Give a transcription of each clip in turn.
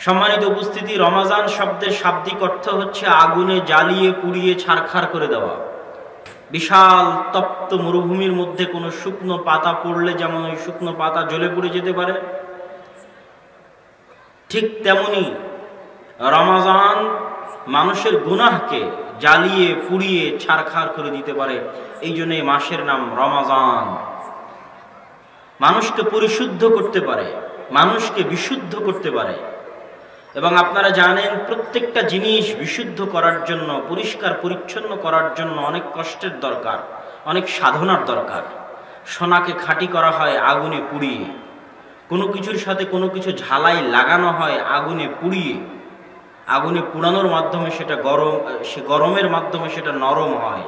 সম্মানিত উপস্থিতি, রমাজান শব্দের শাব্দিক অর্থ হচ্ছে আগুনে জ্বালিয়ে পুড়িয়ে ছারখার করে দেওয়া। বিশাল তপ্ত মরুভূমির মধ্যে কোনো শুকনো পাতা পড়লে যেমন ওই শুকনো পাতা জ্বলে পুড়ে যেতে পারে, ঠিক তেমনি রমাজান মানুষের গুনাহকে জ্বালিয়ে পুড়িয়ে ছারখার করে দিতে পারে। এই জন্য এই মাসের নাম রমাজান। মানুষকে পরিশুদ্ধ করতে পারে, মানুষকে বিশুদ্ধ করতে পারে। এবং আপনারা জানেন, প্রত্যেকটা জিনিস বিশুদ্ধ করার জন্য, পরিষ্কার পরিচ্ছন্ন করার জন্য অনেক কষ্টের দরকার, অনেক সাধনার দরকার। সোনাকে খাঁটি করা হয় আগুনে পুড়িয়ে, কোনো কিছুর সাথে কোনো কিছু ঝালাই লাগানো হয় আগুনে পুড়িয়ে। আগুনে পুড়ানোর মাধ্যমে সেটা গরমের মাধ্যমে সেটা নরম হয়।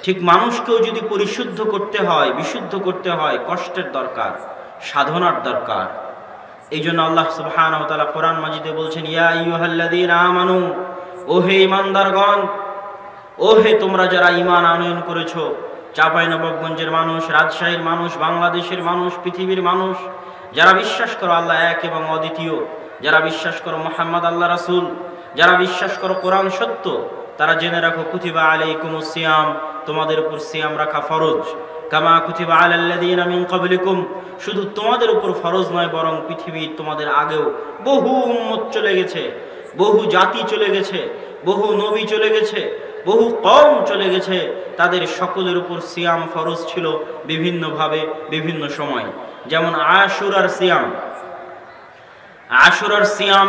ঠিক মানুষকেও যদি পরিশুদ্ধ করতে হয়, বিশুদ্ধ করতে হয়, কষ্টের দরকার, সাধনার দরকার। এই জন্য আল্লাহ সুবহানাহু ওয়া তাআলা কোরআন মাজিদে বলছেন, ইয়া আইয়ুহাল্লাযীনা আমানু, ওহে ঈমানদারগণ, ওহে তোমরা যারা ঈমান আনয়ন করেছো। চাঁপাইনবাবগঞ্জের মানুষ, রাজশাহীর মানুষ, বাংলাদেশের মানুষ, পৃথিবীর মানুষ, যারা বিশ্বাস করো আল্লাহ এক এবং অদ্বিতীয়, যারা বিশ্বাস করো মুহাম্মদ আল্লাহ রাসূল, যারা বিশ্বাস করো কোরআন সত্য, তারা জেনে রাখো কুতিবা আলাইকুমুস সিয়াম, তোমাদের উপর সিয়াম রাখা ফরজ। কামা কুতিবা আলাল্লাযীনা মিন ক্বাবলিকুম, শুধু তোমাদের উপর ফরজ নয়, বরং পৃথিবীর তোমাদের আগেও বহু উম্মত চলে গেছে, বহু জাতি চলে গেছে, বহু নবী চলে গেছে, বহু কওম চলে গেছে, তাদের সকলের উপর সিয়াম ফরজ ছিল বিভিন্নভাবে বিভিন্ন সময়। যেমন আশুরার সিয়াম। আশুরার সিয়াম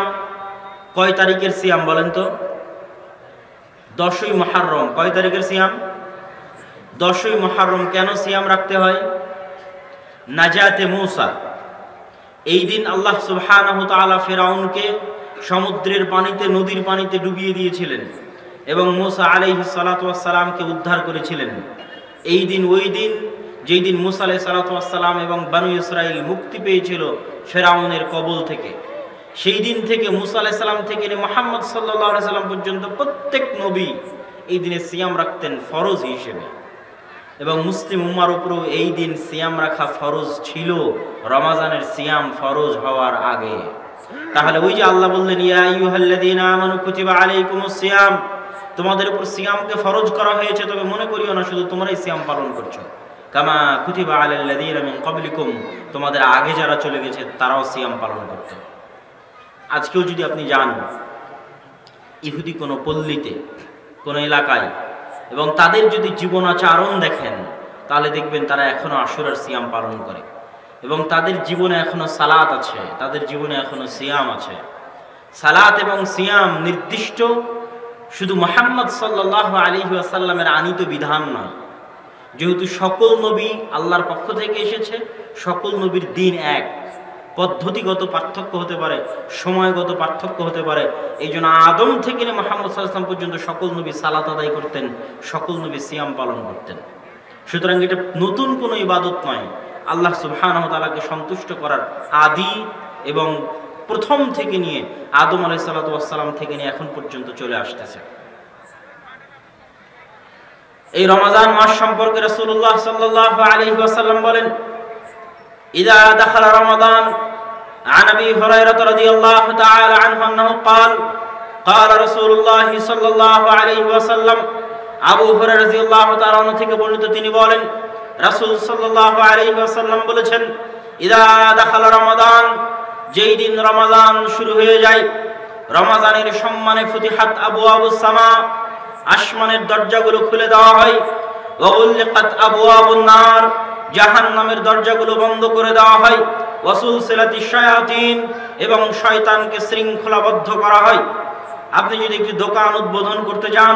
কয় তারিখের সিয়াম বলেন তো? 10ই মুহররম। কয় তারিখের সিয়াম? 10ই মুহররম। কেন সিয়াম রাখতে হয়? নাজাতে মূসা। এই দিন আল্লাহ সুবহানাহু ওয়া তাআলা ফিরআউনকে সমুদ্রের পানিতে, নদীর পানিতে ডুবিয়ে দিয়েছিলেন এবং মূসা আলাইহিস সালাতু ওয়াস সালামকে উদ্ধার করেছিলেন। এই দিন ওই দিন যেই দিন মূসা আলাইহিস সালাতু ওয়াস সালাম এবং বনু ইসরাইল মুক্তি পেয়েছিল ফিরআউনের কবল থেকে। সেই দিন থেকে মূসা আলাইহিস সালাম থেকে মুহাম্মদ সাল্লাল্লাহু আলাইহি সাল্লাম পর্যন্ত প্রত্যেক নবী এই দিনে সিয়াম রাখতেন ফরজ হিসেবে। এবং মুসলিম উম্মার উপরও এই দিন সিয়াম রাখা ফরজ ছিল, রমাজানের সিয়াম ফরজ হওয়ার আগে। তাহলে ওই যে আল্লাহ বললেন, ইয়া আইয়ুহাল্লাযীনা আমানু কুতিবা আলাইকুমুস সিয়াম, তোমাদের উপর সিয়ামকে ফরজ করা হয়েছে, তবে মনে করিও না শুধু তোমরাই সিয়াম পালন করছো। কামা কুতিবা আলাল্লাযীনা মিন ক্বাবলিকুম, তোমাদের আগে যারা চলে গেছে তারাও সিয়াম পালন করত। আজকেও যদি আপনি যান ইহুদি কোনো পল্লীতে, কোনো এলাকায়, এবং তাদের যদি জীবনাচরণ দেখেন, তাহলে দেখবেন তারা এখনো আশুরার সিয়াম পালন করে এবং তাদের জীবনে এখনো সালাত আছে, তাদের জীবনে এখনো সিয়াম আছে। সালাত এবং সিয়াম নির্দিষ্ট শুধু মুহাম্মদ সাল্লাল্লাহু আলাইহি ওয়াসাল্লামের আনিত বিধান নয়। যেহেতু সকল নবী আল্লাহর পক্ষ থেকে এসেছে, সকল নবীর দিন এক, পদ্ধতিগত পার্থক্য হতে পারে, সময়গত পার্থক্য হতে পারে। এই জন্য আদম থেকে মুহাম্মদ সাল্লাল্লাহু আলাইহি ওয়াসাল্লাম পর্যন্ত সকল নবী সালাত আদায় করতেন, সকল নবী সিয়াম পালন করতেন। সুতরাং এটা নতুন কোনো ইবাদত নয়, আল্লাহ সুবহানাহু ওয়া তাআলাকে সন্তুষ্ট করার আদি এবং প্রথম থেকে নিয়ে আদম আলাইহিস সালাতু ওয়াস সালাম থেকে নিয়ে এখন পর্যন্ত চলে আসতেছে। এই রমাজান মাস সম্পর্কে রাসূলুল্লাহ সাল্লাল্লাহু আলাইহি ওয়াসাল্লাম বলেন, ইযা দাখালা রমাদান, আন আবি হুরায়রা রাদিয়াল্লাহু তাআলা আনহু আন্নাহু ক্বাল ক্বালা রাসূলুল্লাহ সাল্লাল্লাহু আলাইহি ওয়াসাল্লাম, আবু হুরায়রা রাদিয়াল্লাহু তাআলা আনহু থেকে বর্ণিত, তিনি বলেন রাসূল সাল্লাল্লাহু আলাইহি ওয়াসাল্লাম বলেছেন, ইযা দাখালা রমাদান, যেই দিন রমাদান শুরু হয়ে যায়, রমাদানের সম্মানে ফুতিহাত আবওয়াবুস সামা, আসমানের দরজাগুলো খুলে দেওয়া হয়, ওয়া উলকাত আবওয়াবুন নার, জাহান্নামের দরজাগুলো বন্ধ করে দেওয়া হয়, ওয়া সুলসিলাতিশ শায়াতিন, এবং শয়তানকে শৃঙ্খলাবদ্ধ করা হয়। আপনি যদি একটি দোকান উদ্বোধন করতে যান,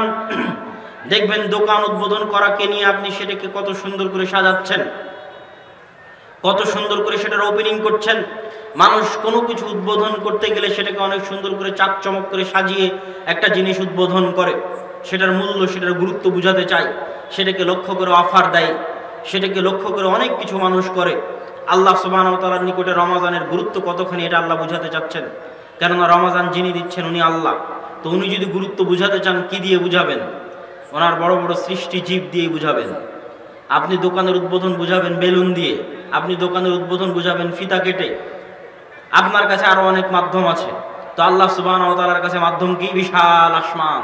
দেখবেন দোকান উদ্বোধন করাকে নিয়ে আপনি সেটাকে কত সুন্দর করে সাজাচ্ছেন, কত সুন্দর করে সেটার ওপেনিং করছেন। মানুষ কোনো কিছু উদ্বোধন করতে গেলে সেটাকে অনেক সুন্দর করে চাকচমক করে সাজিয়ে একটা জিনিস উদ্বোধন করে, সেটার মূল্য, সেটার গুরুত্ব বুঝাতে চায়, সেটাকে লক্ষ্য করে অফার দেয়, সেটাকে লক্ষ্য করে অনেক কিছু মানুষ করে। আল্লাহ সুবহানাহু ওয়া তাআলার নিকটে রমাজানের গুরুত্ব কতখানি এটা আল্লাহ বুঝাতে চাচ্ছেন, কেননা রমাজান যিনি দিচ্ছেন উনি আল্লাহ। তো উনি যদি গুরুত্ব বুঝাতে চান, কি দিয়ে বুঝাবেন? ওনার বড় বড় সৃষ্টি জীব দিয়ে বুঝাবেন। আপনি দোকানের উদ্বোধন বুঝাবেন বেলুন দিয়ে, আপনি দোকানের উদ্বোধন বুঝাবেন ফিতা কেটে, আপনার কাছে আরো অনেক মাধ্যম আছে, তো আল্লাহ সুবহানাহু ওয়া তাআলার কাছে মাধ্যম কি? বিশাল আসমান।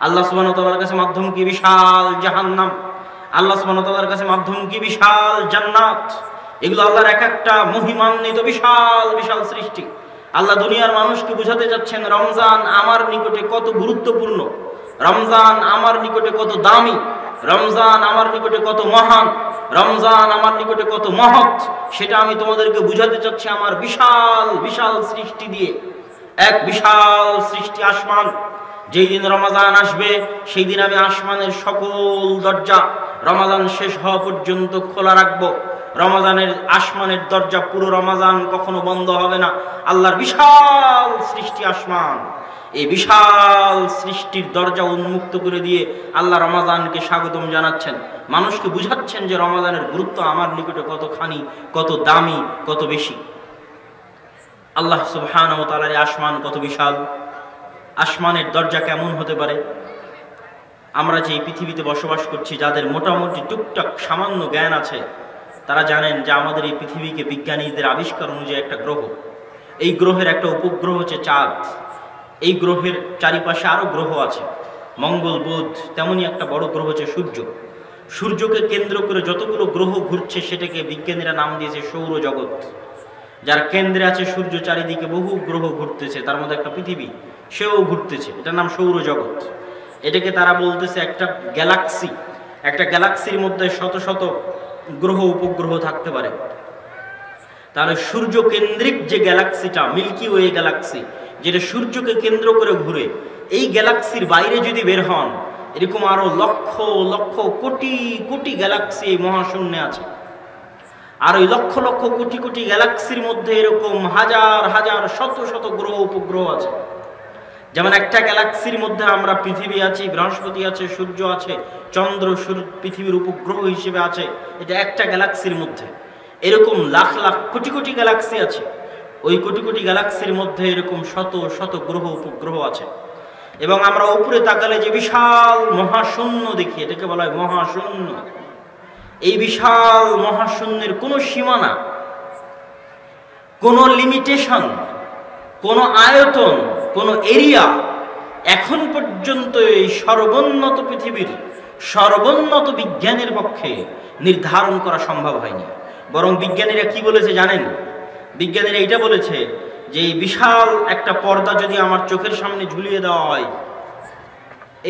আল্লাহ সুবহানাহু ওয়া তাআলার কাছে মাধ্যম কি? বিশাল জাহান্নাম। আল্লাহ সুবহানাহু ওয়া তাআলার কাছে মাধ্যম কি? বিশাল জান্নাত। এগুলো আল্লাহর এক একটা মহিমান্বিত বিশাল বিশাল সৃষ্টি। আল্লাহ দুনিয়ার মানুষকে বুঝাতে চাচ্ছেন রমজান আমার নিকটে কত গুরুত্বপূর্ণ, রমজান আমার নিকটে কত দামি, রমজান আমার নিকটে কত মহান, রমজান আমার নিকটে কত মহৎ, সেটা আমি তোমাদেরকে বুঝাতে চাচ্ছি আমার বিশাল বিশাল সৃষ্টি দিয়ে। এক বিশাল সৃষ্টি আসমান। যেই দিন রমজান আসবে সেই দিন আমি আসমানের সকল দরজা রমজান শেষ হওয়া পর্যন্ত খোলা রাখবো। রমজানের আসমানের দরজা পুরো রমজান কখনো বন্ধ হবে না। আল্লাহর বিশাল সৃষ্টি আসমান, এই বিশাল সৃষ্টির দরজা উন্মুক্ত করে দিয়ে আল্লাহ রমজানকে স্বাগতম জানাচ্ছেন, মানুষকে বুঝাচ্ছেন যে রমজানের গুরুত্ব আমার নিকটে কতখানি, কত দামি, কত বেশি। আল্লাহ সুবহানাহু ওয়া তাআলার আসমান কত বিশাল, আসমানের দরজা কেমন হতে পারে। আমরা যে পৃথিবীতে বসবাস করছি, যাদের মোটামুটি টুকটাক সামান্য জ্ঞান আছে, তারা জানেন যে আমাদের এই পৃথিবীকে বিজ্ঞানীদের আবিষ্কার অনুযায়ী একটা গ্রহ, এই গ্রহের একটা উপগ্রহ হচ্ছে চাঁদ। এই গ্রহের চারিপাশে আরো গ্রহ আছে, মঙ্গল, বুধ, তেমনি একটা বড় গ্রহ হচ্ছে সূর্য। সূর্যকে কেন্দ্র করে যতগুলো গ্রহ ঘুরছে সেটাকে বিজ্ঞানীরা নাম দিয়েছে সৌরজগৎ। যার কেন্দ্রে আছে সূর্য, চারিদিকে বহু গ্রহ ঘুরতেছে, তার মধ্যে একটা পৃথিবী, সেও ঘুরতেছে, এটার নাম সৌরজগৎ। এটাকে তারা বলতেছে একটা গ্যালাক্সি। একটা গ্যালাক্সির মধ্যে শত শত গ্রহ উপগ্রহ থাকতে পারে। তাহলে সূর্য কেন্দ্রিক যে গ্যালাক্সিটা, মিল্কি ওয়ে গ্যালাক্সি, যেটা সূর্যকে কেন্দ্র করে ঘুরে, এই গ্যালাক্সির বাইরে যদি বের হন, এরকম আরো লক্ষ লক্ষ কোটি কোটি গ্যালাক্সি এই মহাশূন্যে আছে। আর ওই লক্ষ লক্ষ কোটি কোটি গ্যালাক্সির মধ্যে এরকম হাজার হাজার শত শত গ্রহ উপগ্রহ আছে। যেমন একটা গ্যালাক্সির মধ্যে আমরা পৃথিবী আছি, বৃহস্পতি আছে, সূর্য আছে, চন্দ্র পৃথিবীর উপগ্রহ হিসেবে আছে, এটা একটা গ্যালাক্সির মধ্যে। এরকম লাখ লাখ কোটি কোটি গ্যালাক্সি আছে। ওই কোটি কোটি গ্যালাক্সির মধ্যে এরকম শত শত গ্রহ উপগ্রহ আছে। এবং আমরা উপরে তাকালে যে বিশাল মহাশূন্য দেখি, এটাকে বলা হয় মহাশূন্য। এই বিশাল মহাশূন্যের কোনো সীমানা, কোনো লিমিটেশন, কোনো আয়তন, কোনো এরিয়া এখন পর্যন্ত এই সর্বোন্নত পৃথিবীর সর্বোন্নত বিজ্ঞানের পক্ষে নির্ধারণ করা সম্ভব হয়নি। বরং বিজ্ঞানীরা কি বলেছে জানেন? বিজ্ঞানীরা এটা বলেছে যে এই বিশাল একটা পর্দা যদি আমার চোখের সামনে ঝুলিয়ে দেওয়া হয়,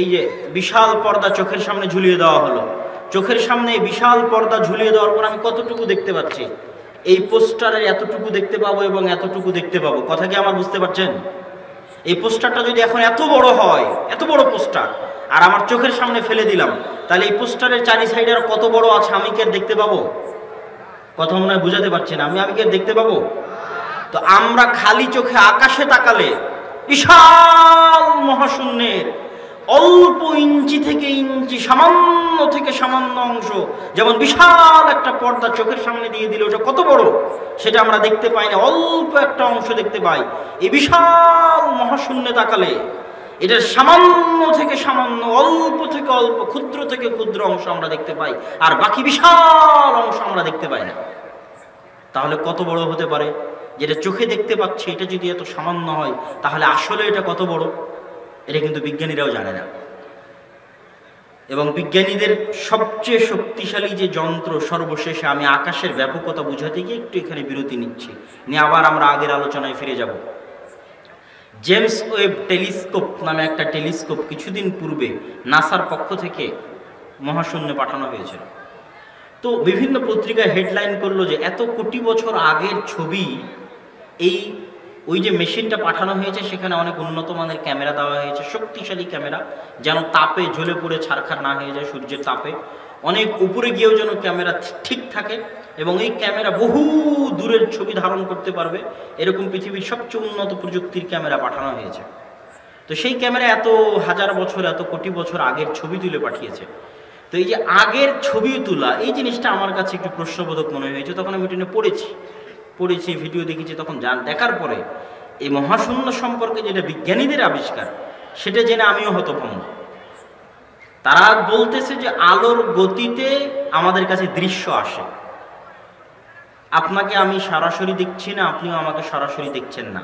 এই যে বিশাল পর্দা চোখের সামনে ঝুলিয়ে দেওয়া হলো, চোখের সামনে এই বিশাল পর্দা ঝুলিয়ে দেওয়ার পর আমি কতটুকু দেখতে পাচ্ছি? এই পোস্টারের এতটুকু দেখতে পাবো এবং এতটুকু দেখতে পাবো। কথা কি আমার বুঝতে পারছেন? এই পোস্টারটা যদি এখন এত বড় হয়, এত বড় পোস্টার, আর আমার চোখের সামনে ফেলে দিলাম, তাহলে এই পোস্টারের চারি সাইডে আর কত বড় আছে আমি কি আর দেখতে পাবো? কথা মনে হয় বুঝাতে পারছি না, আমি কি আর দেখতে পাবো? তো আমরা খালি চোখে আকাশে তাকালে বিশাল মহাশূন্যের অল্প ইঞ্চি থেকে ইঞ্চি, সামান্য থেকে সামান্য অংশ, যেমন বিশাল একটা পর্দা চোখের সামনে দিয়ে দিলে ওটা কত বড় সেটা আমরা দেখতে পাই না, অল্প একটা অংশ দেখতে পাই। এই বিশাল মহাশূন্যে তাকালে এটার সামান্য থেকে সামান্য, অল্প থেকে অল্প, ক্ষুদ্র থেকে ক্ষুদ্র অংশ আমরা দেখতে পাই, আর বাকি বিশাল অংশ আমরা দেখতে পাই না। তাহলে কত বড় হতে পারে? যেটা চোখে দেখতে পাচ্ছি এটা যদি এত সামান্য হয়, তাহলে আসলে এটা কত বড়? এটা কিন্তু বিজ্ঞানীরাও জানে না। এবং বিজ্ঞানীদের সবচেয়ে শক্তিশালী যে যন্ত্র, সর্বশেষে আমি আকাশের ব্যাপকতা বুঝাতে গিয়ে একটু এখানে বিরতি নিচ্ছি, নিয়ে আবার আমরা আগের আলোচনায় ফিরে যাব। জেমস ওয়েব টেলিস্কোপ নামে একটা টেলিস্কোপ কিছুদিন পূর্বে নাসার পক্ষ থেকে মহাশূন্যে পাঠানো হয়েছিল। তো বিভিন্ন পত্রিকায় হেডলাইন করলো যে এত কোটি বছর আগের ছবি, এই ওই যে মেশিনটা পাঠানো হয়েছে সেখানে অনেক উন্নত মানের ক্যামেরা দেওয়া হয়েছে, শক্তিশালী ক্যামেরা, যেন তাপে জ্বলে পড়ে ছারখার না হয়ে যায় সূর্যের তাপে। অনেক উপরে গিয়েও যেন ক্যামেরা ঠিক থাকে, এবং এই ক্যামেরা বহু দূরের ছবি ধারণ করতে পারবে, এরকম পৃথিবীর সবচেয়ে উন্নত প্রযুক্তির ক্যামেরা পাঠানো হয়েছে। তো সেই ক্যামেরা এত হাজার বছর, এত কোটি বছর আগের ছবি তুলে পাঠিয়েছে। তো এই যে আগের ছবি তোলা, এই জিনিসটা আমার কাছে একটু প্রশ্নবোধক মনে হয়েছে। তখন আমি এটা নিয়ে পড়েছি, ভিডিও দেখেছি। তখন দেখার পরে এই মহাশূন্য সম্পর্কে যেটা বিজ্ঞানীদের আবিষ্কার, সেটা জেনে আমিও হতভম্ব। তারা বলতেছে যে আলোর গতিতে আমাদের কাছে দৃশ্য আসে। আপনাকে আমি সরাসরি দেখছি না, আপনিও আমাকে সরাসরি দেখছেন না,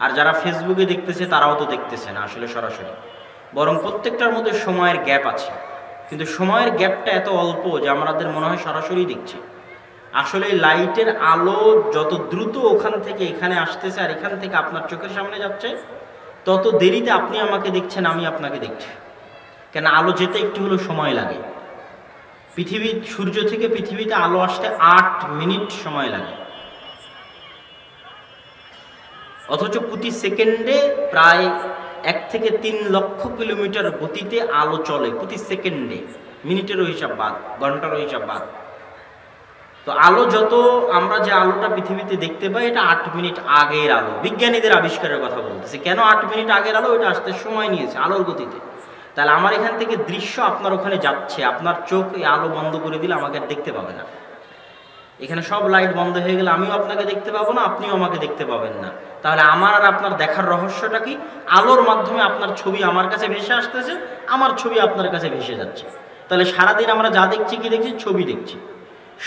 আর যারা ফেসবুকে দেখতেছে তারাও তো দেখতেছে না আসলে সরাসরি, বরং প্রত্যেকটার মধ্যে সময়ের গ্যাপ আছে। কিন্তু সময়ের গ্যাপটা এত অল্প যে আমাদের মনে হয় সরাসরি দেখছি। আসলে লাইটের আলো যত দ্রুত ওখান থেকে এখানে আসতেছে আর এখান থেকে আপনার চোখের সামনে যাচ্ছে, তত দেরিতে আপনি আমাকে দেখছেন, আমি আপনাকে দেখছি। কেন, আলো যেতে একটু হলেও সময় লাগে। সূর্য থেকে পৃথিবীতে আলো আসতে 8 মিনিট সময় লাগে, অথচ প্রতি সেকেন্ডে প্রায় 1 থেকে 3 লক্ষ কিলোমিটার গতিতে আলো চলে প্রতি সেকেন্ডে। মিনিটেরও হিসাব বাদ, ঘন্টারও হিসাব বাদ। তো আলো যত, আমরা যে আলোটা পৃথিবীতে দেখতে পাই এটা 8 মিনিট আগের আলো। বিজ্ঞানীদের আবিষ্কারের কথা বলতেছে। কেন 8 মিনিট আগের আলো? এটা আসতে সময় নিয়েছে আলোর গতিতে। তাহলে আমার এখান থেকে দৃশ্য আপনার ওখানে যাচ্ছে, আপনার চোখ এই আলো বন্ধ করে দিলে আমাকে আর দেখতে পাবে না। এখানে সব লাইট বন্ধ হয়ে গেলে আমিও আপনাকে দেখতে পাবো না, আপনিও আমাকে দেখতে পাবেন না। তাহলে আমার আর আপনার দেখার রহস্যটা কি? আলোর মাধ্যমে আপনার ছবি আমার কাছে ভেসে আসতেছে, আমার ছবি আপনার কাছে ভেসে যাচ্ছে। তাহলে সারাদিন আমরা যা দেখছি, কি দেখছি? ছবি দেখছি।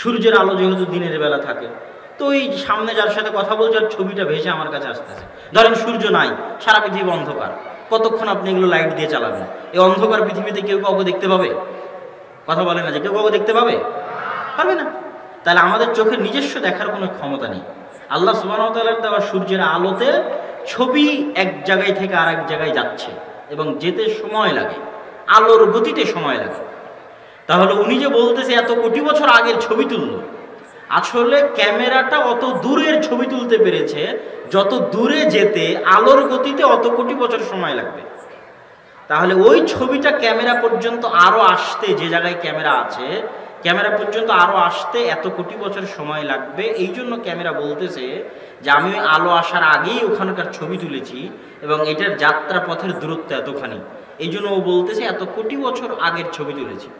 সূর্যের আলো যেহেতু দিনের বেলা থাকে, তো ওই সামনে যার সাথে কথা বলছে আর ছবিটা ভেসে আমার কাছে আসতেছে। ধরেন সূর্য নাই, সারা পৃথিবী অন্ধকার, কতক্ষণ আপনি এগুলো লাইট দিয়ে চালাবেন? এই অন্ধকার পৃথিবীতে কেউ কাউকে দেখতে পাবে? কথা বলে না যে কেউ কাউকে দেখতে পাবে? পারবে না। তাহলে আমাদের চোখের নিজস্ব দেখার কোনো ক্ষমতা নেই। আল্লাহ সুবহানাহু ওয়া তাআলার দেওয়া সূর্যের আলোতে ছবি এক জায়গায় থেকে আর এক জায়গায় যাচ্ছে এবং যেতে সময় লাগে, আলোর গতিতে সময় লাগে। তাহলে উনি যে বলতেছে এত কোটি বছর আগের ছবি তুলল, আসলে ক্যামেরাটা অত দূরের ছবি তুলতে পেরেছে, যত দূরে যেতে আলোর গতিতে অত কোটি বছর সময় লাগবে। তাহলে ওই ছবিটা ক্যামেরা পর্যন্ত আরো আসতে, যে জায়গায় ক্যামেরা আছে, ক্যামেরা পর্যন্ত আরো আসতে এত কোটি বছর সময় লাগবে। এই জন্য ক্যামেরা বলতেছে যে আমি ওই আলো আসার আগেই ওখানকার ছবি তুলেছি এবং এটার যাত্রা পথের দূরত্ব এতখানি। এই জন্য ও বলতেছে এত কোটি বছর আগের ছবি তুলেছি।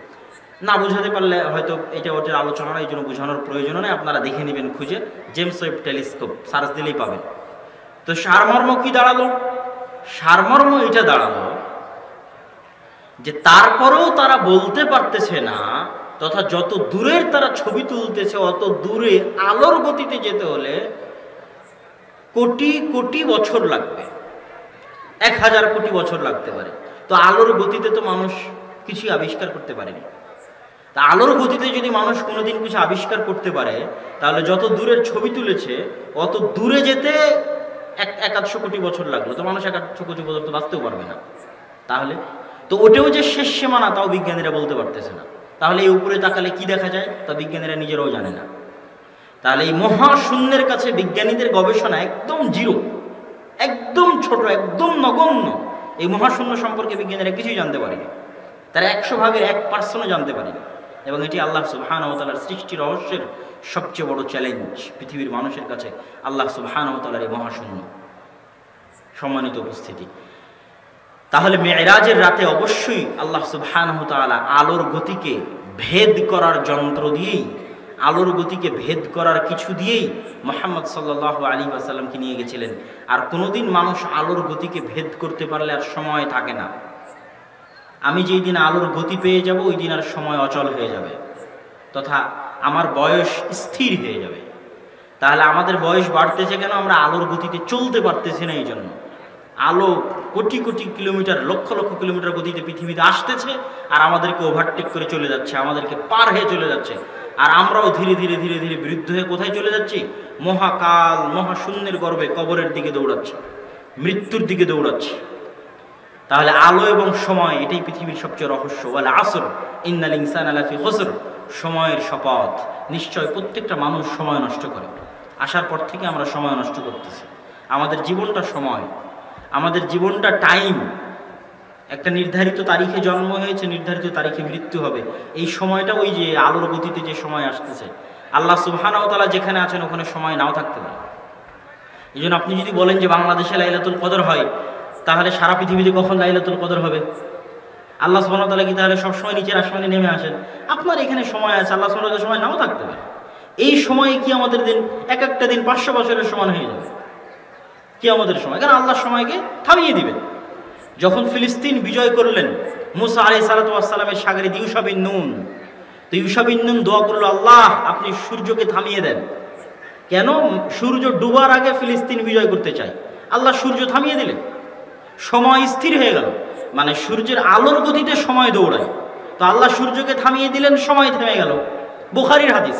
না বোঝাতে পারলে হয়তো এটা ওটার আলোচনা, এই জন্য বোঝানোর প্রয়োজন নেই, আপনারা দেখে নেবেন খুঁজে, জেমস ওয়েব টেলিস্কোপ সার্চ দিলেই পাবেন। তো সারমর্ম কি দাঁড়ালো? সারমর্ম এটা দাঁড়ালো যে তারপরেও তারা বলতে পারতেছে না, তথা যত দূরের তারা ছবি তুলতেছে অত দূরে আলোর গতিতে যেতে হলে কোটি কোটি বছর লাগবে, 1000 কোটি বছর লাগতে পারে। তো আলোর গতিতে তো মানুষ কিছুই আবিষ্কার করতে পারেনি। তা আলোর গতিতে যদি মানুষ কোনোদিন কিছু আবিষ্কার করতে পারে, তাহলে যত দূরের ছবি তুলেছে অত দূরে যেতে 100 কোটি বছর লাগলো, তো মানুষ 100 কোটি বছর তো বাঁচতেও পারবে না। তাহলে তো ওটাও যে শেষ সীমানা তাও বিজ্ঞানীরা বলতে পারতেছে না। তাহলে এই উপরে তাকালে কি দেখা যায় তা বিজ্ঞানীরা নিজেরাও জানে না। তাহলে এই মহাশূন্যের কাছে বিজ্ঞানীদের গবেষণা একদম জিরো, একদম ছোট, একদম নগণ্য। এই মহাশূন্য সম্পর্কে বিজ্ঞানীরা কিছুই জানতে পারেনি, তারা 100 ভাগের 1% জানতে পারেনি। এবং এটি আল্লাহ সুবহানাহু ওয়া তাআলার সৃষ্টি রহস্যের সবচেয়ে বড় চ্যালেঞ্জ পৃথিবীর মানুষের কাছে, আল্লাহ সুবহানাহু ওয়া তাআলার এই মহাশূন্য। সম্মানিত উপস্থিতি, তাহলে মেরাজের রাতে অবশ্যই আল্লাহ সুবহানাহু ওয়া তাআলা আলোর গতিকে ভেদ করার যন্ত্র দিয়েই, আলোর গতিকে ভেদ করার কিছু দিয়েই মুহাম্মদ সাল্লাল্লাহু আলাইহি ওয়াসাল্লামকে নিয়ে গেছিলেন। আর কোনোদিন মানুষ আলোর গতিকে ভেদ করতে পারলে আর সময় থাকে না। আমি যেই দিন আলোর গতি পেয়ে যাব ওই দিন আর সময় অচল হয়ে যাবে, তথা আমার বয়স স্থির হয়ে যাবে। তাহলে আমাদের বয়স বাড়তেছে কেন? আমরা আলোর গতিতে চলতে পারতেছি না। এই জন্য আলো কোটি কোটি কিলোমিটার, লক্ষ লক্ষ কিলোমিটার গতিতে পৃথিবীতে আসতেছে আর আমাদেরকে ওভারটেক করে চলে যাচ্ছে, আমাদেরকে পার হয়ে চলে যাচ্ছে। আর আমরাও ধীরে ধীরে ধীরে ধীরে বৃদ্ধ হয়ে কোথায় চলে যাচ্ছি? মহাকাল, মহাশূন্যের গর্ভে, কবরের দিকে দৌড়াচ্ছি, মৃত্যুর দিকে দৌড়াচ্ছি। তাহলে আলো এবং সময় এটাই পৃথিবীর সবচেয়ে রহস্য। ওয়াল আসর ইন্নাল ইনসানা লাফি খুসর, সময়ের শপথ, নিশ্চয় প্রত্যেকটা মানুষ সময় নষ্ট করে। আসার পর থেকে আমরা সময় নষ্ট করতেছি। আমাদের জীবনটা সময়, আমাদের জীবনটা টাইম। একটা নির্ধারিত তারিখে জন্ম হয়েছে, নির্ধারিত তারিখে মৃত্যু হবে। এই সময়টা ওই যে আলোর গতিতে যে সময় আসতেছে, আল্লাহ সুবহানাহু ওয়া তাআলা যেখানে আছেন ওখানে সময় নাও থাকতে পারে। এই জন্য আপনি যদি বলেন যে বাংলাদেশে লাইলাতুল কদর হয়, তাহলে সারা পৃথিবীতে কখন লাইলাতুল কদর হবে? আল্লাহ সুবহানাহু ওয়া তাআলা কি তাহলে সবসময় নিচের আসমানে নেমে আসেন? আপনার এখানে সময় আছে, আল্লাহ সুবহানাহু ওয়া তাআলার সময় নাও থাকতে পারে। এই সময়ে কি আমাদের দিন, এক একটা দিন 500 বছরের সমান হয়ে যাবে কি আমাদের সময়? কারণ আল্লাহর সময়কে থামিয়ে দিবেন। যখন ফিলিস্তিন বিজয় করলেন মুসা আলাইহিস সালাতু ওয়াস সালামের শাগির্দ ইউশা বিন নুন, তো ইউশা বিন নুন দোয়া করলো, আল্লাহ আপনি সূর্যকে থামিয়ে দেন। কেন? সূর্য ডুবার আগে ফিলিস্তিন বিজয় করতে চায়, আল্লাহ সূর্য থামিয়ে দিলেন, সময় স্থির হয়ে গেল। মানে সূর্যের আলোর গতিতে সময় দৌড়ায়, তো আল্লাহ সূর্যকে থামিয়ে দিলেন, সময় থেমে গেল। বুখারীর হাদিস,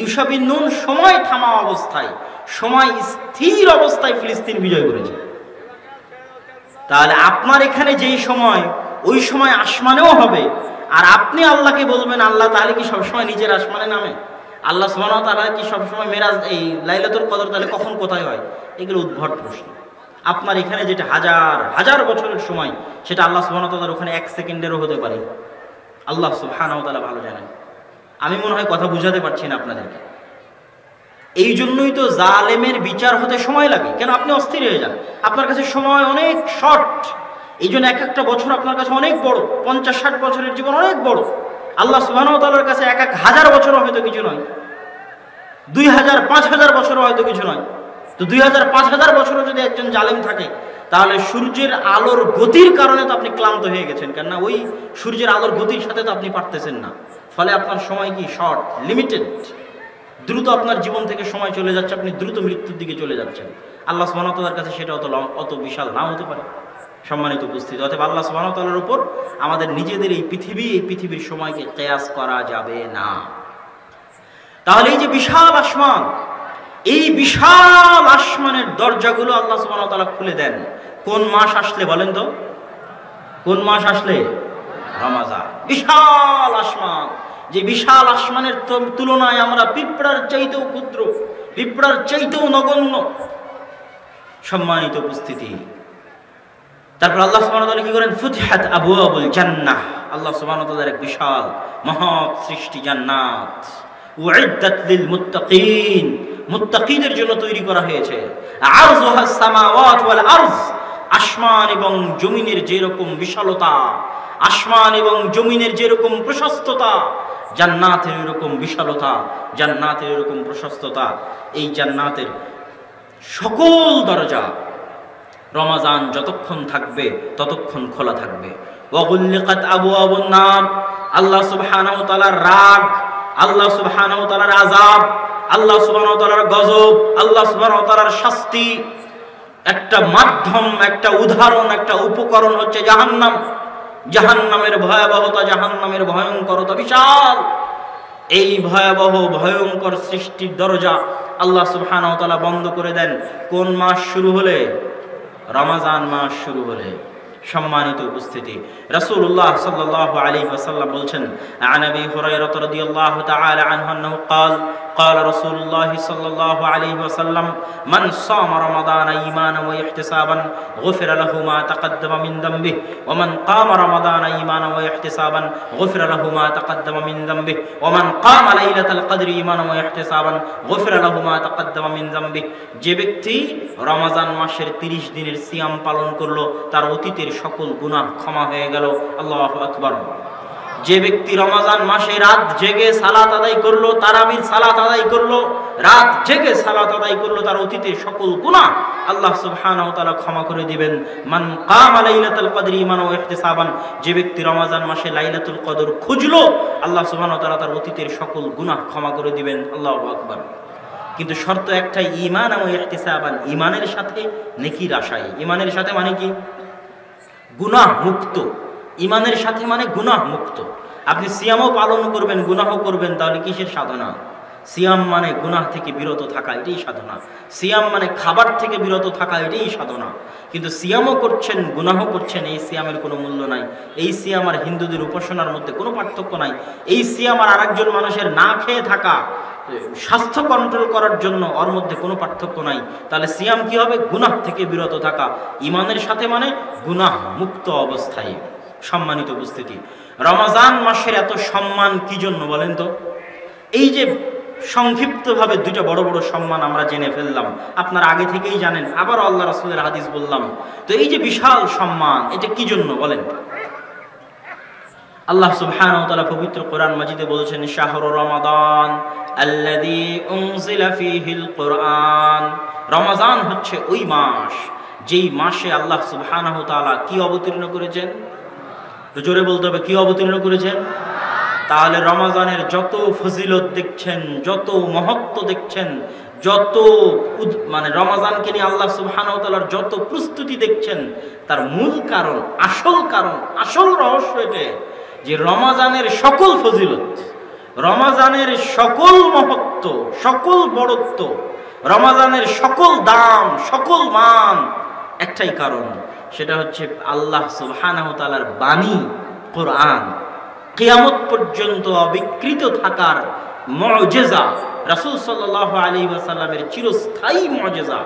ইউশা বিন নুন সময় থামা অবস্থায়, সময় স্থির অবস্থায় ফিলিস্তিন বিজয় করেছে। তাহলে আপনার এখানে যেই সময়, ওই সময় আসমানেও হবে, আর আপনি আল্লাহকে বলবেন আল্লাহ তাহলে কি সবসময় নিজের আসমানে নামে? আল্লাহ সুবহানাহু ওয়া তাআলা কি সবসময় মেরাজ, এই লাইলাতুল কদর তাহলে কখন কোথায় হয়? এগুলো উদ্ভট প্রশ্ন। আপনার এখানে যেটা হাজার হাজার বছরের সময়, সেটা আল্লাহ সুবহানাহু ওয়া তাআলার ওখানে 1 সেকেন্ডেরও হতে পারে। আল্লাহ সুবহানাহু ওয়া তাআলা ভালো জানেন। আমি মনে হয় কথা বুঝাতে পারছি না আপনাদেরকে। এই জন্যই তো জালেমের বিচার হতে সময় লাগে। কেন? আপনি অস্থির হয়ে যান, আপনার কাছে সময় অনেক শর্ট। এই জন্য এক একটা বছর আপনার কাছে অনেক বড়, 50-60 বছরের জীবন অনেক বড়। আল্লাহ সুবহানাহু ওয়া তাআলার কাছে 1000 বছরও হয়তো কিছু নয়, 2000-5000 বছরও হয়তো কিছু নয়। তো 2000-5000 বছরও যদি একজন জালেম থাকে, তাহলে সূর্যের আলোর গতির কারণে তো আপনি ক্লান্ত হয়ে গেছেন, কেননা ওই সূর্যের আলোর গতির সাথে তো আপনি পারতেছেন না। ফলে আপনার সময় কি শর্ট, লিমিটেড, দ্রুত আপনার জীবন থেকে সময় চলে যাচ্ছে, আপনি দ্রুত মৃত্যুর দিকে চলে যাচ্ছেন। আল্লাহ সুবহানাহু ওয়া তাআলার কাছে সেটা অত বিশাল নাও হতে পারে। সম্মানিত উপস্থিতি, অতএব আল্লাহ সুবহানাহু ওয়া তাআলার উপর আমাদের নিজেদের এই পৃথিবীর সময়কে কিয়াস করা যাবে না। তাহলে এই যে বিশাল আসমান, এই বিশাল আসমানের দরজাগুলো আল্লাহ সুবহানাহু ওয়া তাআলা খুলে দেন কোন মাস আসলে? বলেন তো, কোন মাস আসলে? রমাজান। বিশাল আসমান, যে বিশাল আসমানের তুলনায় আমরা পিঁপড়ার চাইতেও ক্ষুদ্র, পিঁপড়ার চাইতেও নগণ্য। সম্মানিত উপস্থিতি, তারপর আল্লাহ সুবহানাহু ওয়া তাআলা কি করেন? ফুতিহাত আবওয়াবুল জান্নাহ। আল্লাহ সুবহানাহু ওয়া তাআলার এক বিশাল মহৎ সৃষ্টি জান্নাত, উইদ্দাত লিল মুত্তাকিন, মুত্তাকিদের জন্য তৈরি করা হয়েছে। আরযুহাস সামাওয়াত ওয়াল আরজ, আসমান এবং জমিনের যেরকম বিশালতা, আসমান এবং জমিনের যেরকম প্রশস্ততা, জান্নাতের এরকম বিশালতা, জান্নাতের এরকম প্রশস্ততা। এই জান্নাতের সকল দরজা রমাজান যতক্ষণ থাকবে ততক্ষণ খোলা থাকবে। ওয়াগুল্লিকাত আবওয়াবুন নার, আল্লাহ সুবহানাহু ওয়া তাআলার রাগ, আল্লাহ সুবহানাহু ওয়া তাআলার আযাব, আল্লাহ সুবহানাহু ওয়া তাআলার গজব, আল্লাহ সুবহানাহু ওয়া তাআলার শাস্তি, একটা মাধ্যম, একটা উদাহরণ, একটা উপকরণ হচ্ছে জাহান্নাম। জাহান্নামের ভয়াবহতা, জাহান্নামের ভয়ঙ্করতা বিশাল। এই ভয়াবহ ভয়ঙ্কর সৃষ্টির দরজা আল্লাহ সুবহানাহু ওয়া তাআলা বন্ধ করে দেন কোন মাস শুরু হলে? রমাজান মাস শুরু হলে। সম্মানিত উপস্থিতি, রাসূলুল্লাহ সাল্লাল্লাহু আলাইহি ওয়াসাল্লাম বলছেন, আন আবি হুরায়রা রাদিয়াল্লাহু তাআলা আনহু আন্নাহু ক্বাল قال رسول الله صلى الله عليه وسلم من صام رمضان إيمانا واحتسابا غفر له ما تقدم من ذنبه ومن قام رمضان إيمانا واحتسابا غفر له ما تقدم من ذنبه ومن قام ليلة القدر إيمانا واحتسابا غفر له ما تقدم من ذنبه। যে ব্যক্তি রমজান মাসের 30 দিনের সিয়াম পালন করলো, তার অতীতের সকল গুনাহ ক্ষমা হয়ে গেল। আল্লাহু আকবার। যে ব্যক্তি রমাজান মাসে রাত জেগে সালাত আদায় করলো, তারাবির সালাত আদায় করলো, রাত জেগে সালাত আদায় করলো, তার অতীতের সকল গুনাহ আল্লাহ সুবহানাহু ওয়া তাআলা ক্ষমা করে দিবেন। মান কামা লাইলাতুল কদর ঈমানান ওয়া ইহতিসাবান, যে ব্যক্তি রমাজান মাসে লাইলাতুল কদর খুঁজলো, আল্লাহ সুবহানাহু ওয়া তাআলা তার অতীতের সকল গুনাহ ক্ষমা করে দিবেন। আল্লাহু আকবার। কিন্তু শর্ত একটাই, ঈমান ওয়া ইহতিসাবান, ঈমানের সাথে নেকির আশায়। ঈমানের সাথে মানে কি? গুনাহ মুক্ত। ইমানের সাথে মানে গুনাহ মুক্ত। আপনি সিয়ামও পালন করবেন, গুনাহও করবেন, তাহলে কিসের সাধনা? সিয়াম মানে গুনাহ থেকে বিরত থাকা, এটাই সাধনা। সিয়াম মানে খাবার থেকে বিরত থাকা, এটাই সাধনা। কিন্তু সিয়ামও করছেন, গুনাহও করছেন, এই সিয়ামের কোনো মূল্য নাই। এই সিয়াম আর হিন্দুদের উপাসনার মধ্যে কোনো পার্থক্য নাই। এই সিয়াম আর আরেকজন মানুষের না খেয়ে থাকা, স্বাস্থ্য কন্ট্রোল করার জন্য, ওর মধ্যে কোনো পার্থক্য নাই। তাহলে সিয়াম কি হবে? গুনাহ থেকে বিরত থাকা। ইমানের সাথে মানে গুনাহ মুক্ত অবস্থায়। সম্মানিত উপস্থিতি, রমজান মাসের এত সম্মান কি জন্য বলেন তো? এই যে সংক্ষিপ্তভাবে দুইটা বড় বড় সম্মান আমরা জেনে ফেললাম, আপনারা আগে থেকেই জানেন, আবারও আল্লাহ রাসূলের হাদিস বললাম। তো এই যে বিশাল সম্মান, এটা কি জন্য বলেন? আল্লাহ সুবহানাহু ওয়া তাআলা পবিত্র কোরআন মাজিদে বলছেন, শাহরু রমাদান আল্লাযী উনজিলা ফীহিল কুরআন। রমজান হচ্ছে ওই মাস, যেই মাসে আল্লাহ সুবহানাহু ওয়া তাআলা কি অবতীর্ণ করেছেন? জোরে বলতে হবে, কি অবতীর্ণ করেছেন? তাহলে রমজানের যত ফজিলত দেখছেন, যত মহত্ব দেখছেন, যত মানে রমাজানকে নিয়ে আল্লাহ সুবহানাহু ওয়া তাআলার যত প্রস্তুতি দেখছেন, তার মূল কারণ, আসল রহস্য এটা যে রমাজানের সকল ফজিলত, রমাজানের সকল মহত্ব, সকল বড়ত্ব, রমাজানের সকল দাম, সকল মান একটাই কারণ, সেটা হচ্ছে আল্লাহ সুবহানাহু ওয়া তাআলার বাণী কোরআন কিয়ামত পর্যন্ত অবিকৃত থাকার মুজিজা, রাসূল সাল্লাল্লাহু আলাইহি ওয়াসাল্লামের চিরস্থায়ী মুজিজা,